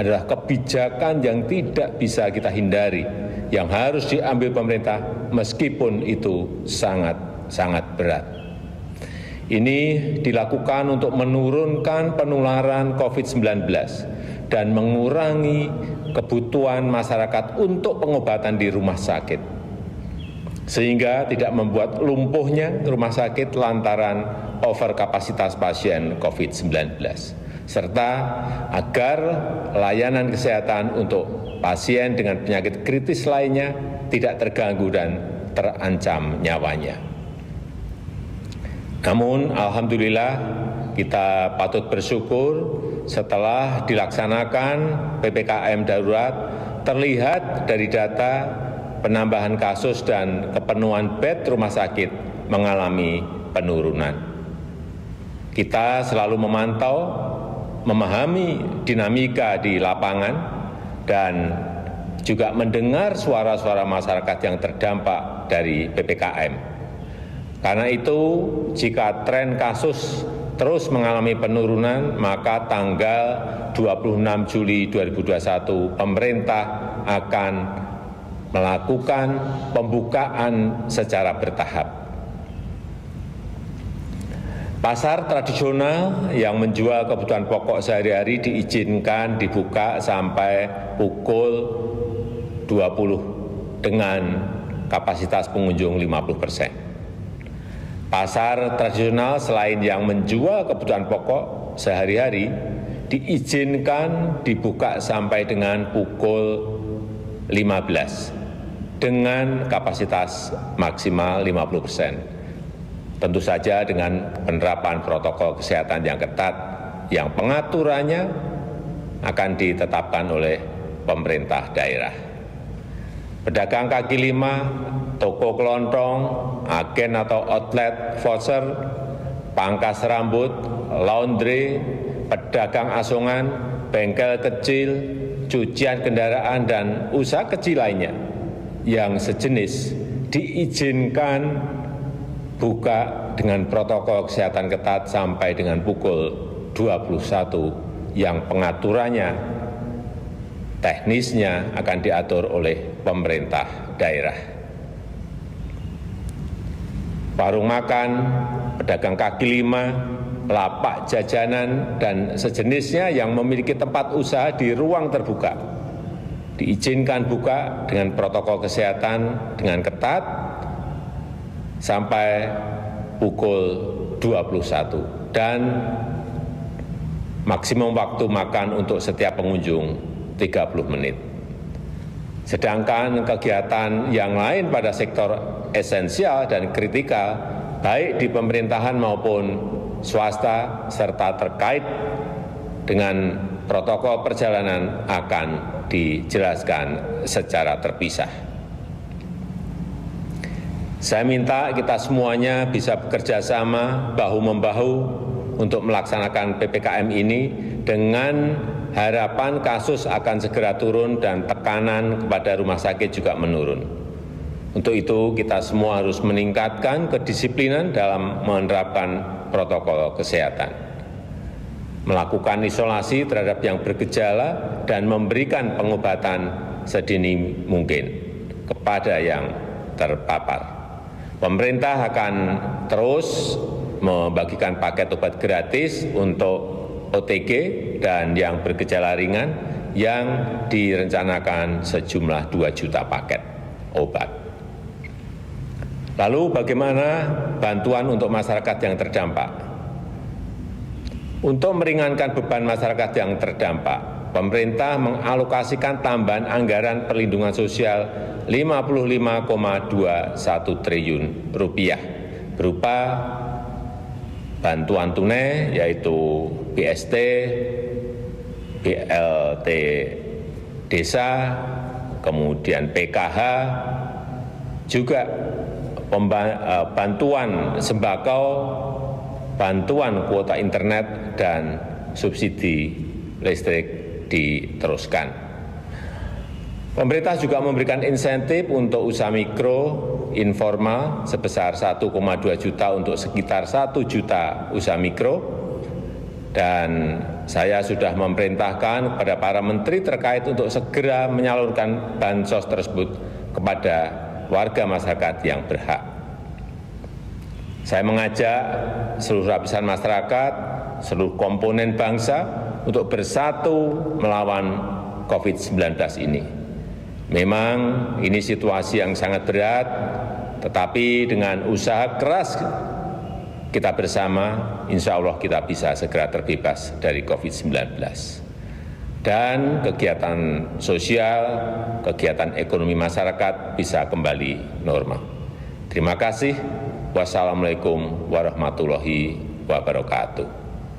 adalah kebijakan yang tidak bisa kita hindari, yang harus diambil pemerintah meskipun itu sangat berat. Ini dilakukan untuk menurunkan penularan COVID-19 dan mengurangi kebutuhan masyarakat untuk pengobatan di rumah sakit, sehingga tidak membuat lumpuhnya rumah sakit lantaran overkapasitas pasien COVID-19, serta agar layanan kesehatan untuk pasien dengan penyakit kritis lainnya tidak terganggu dan terancam nyawanya. Namun, alhamdulillah kita patut bersyukur setelah dilaksanakan PPKM darurat, terlihat dari data penambahan kasus dan kepenuhan bed rumah sakit mengalami penurunan. Kita selalu memantau, memahami dinamika di lapangan, dan juga mendengar suara-suara masyarakat yang terdampak dari PPKM. Karena itu, jika tren kasus terus mengalami penurunan, maka tanggal 26 Juli 2021 pemerintah akan melakukan pembukaan secara bertahap. Pasar tradisional yang menjual kebutuhan pokok sehari-hari diizinkan dibuka sampai pukul 20 dengan kapasitas pengunjung 50%. Pasar tradisional selain yang menjual kebutuhan pokok sehari-hari diizinkan dibuka sampai dengan pukul 15 dengan kapasitas maksimal 50%. Tentu saja dengan penerapan protokol kesehatan yang ketat yang pengaturannya akan ditetapkan oleh pemerintah daerah. Pedagang kaki lima, toko kelontong, agen atau outlet voucher, pangkas rambut, laundry, pedagang asongan, bengkel kecil, cucian kendaraan, dan usaha kecil lainnya yang sejenis diizinkan buka dengan protokol kesehatan ketat sampai dengan pukul 21 yang pengaturannya teknisnya akan diatur oleh pemerintah daerah. Warung makan, pedagang kaki lima, lapak jajanan, dan sejenisnya yang memiliki tempat usaha di ruang terbuka diizinkan buka dengan protokol kesehatan dengan ketat sampai pukul 21 dan maksimum waktu makan untuk setiap pengunjung 30 menit. Sedangkan kegiatan yang lain pada sektor esensial dan kritikal, baik di pemerintahan maupun swasta, serta terkait dengan protokol perjalanan akan dijelaskan secara terpisah. Saya minta kita semuanya bisa bekerja sama bahu-membahu untuk melaksanakan PPKM ini dengan harapan kasus akan segera turun dan tekanan kepada rumah sakit juga menurun. Untuk itu kita semua harus meningkatkan kedisiplinan dalam menerapkan protokol kesehatan, melakukan isolasi terhadap yang bergejala dan memberikan pengobatan sedini mungkin kepada yang terpapar. Pemerintah akan terus membagikan paket obat gratis untuk OTG dan yang bergejala ringan yang direncanakan sejumlah 2 juta paket obat. Lalu bagaimana bantuan untuk masyarakat yang terdampak? Untuk meringankan beban masyarakat yang terdampak, pemerintah mengalokasikan tambahan anggaran perlindungan sosial Rp55,21 triliun berupa bantuan tunai yaitu BST, BLT Desa, kemudian PKH, juga bantuan sembako, bantuan kuota internet, dan subsidi listrik diteruskan. Pemerintah juga memberikan insentif untuk usaha mikro informal sebesar 1,2 juta untuk sekitar 1 juta usaha mikro dan saya sudah memerintahkan kepada para menteri terkait untuk segera menyalurkan bansos tersebut kepada warga masyarakat yang berhak. Saya mengajak seluruh lapisan masyarakat, seluruh komponen bangsa untuk bersatu melawan COVID-19 ini. Memang ini situasi yang sangat berat, tetapi dengan usaha keras kita bersama, insya Allah kita bisa segera terbebas dari COVID-19. Dan kegiatan sosial, kegiatan ekonomi masyarakat bisa kembali normal. Terima kasih. Wassalamualaikum warahmatullahi wabarakatuh.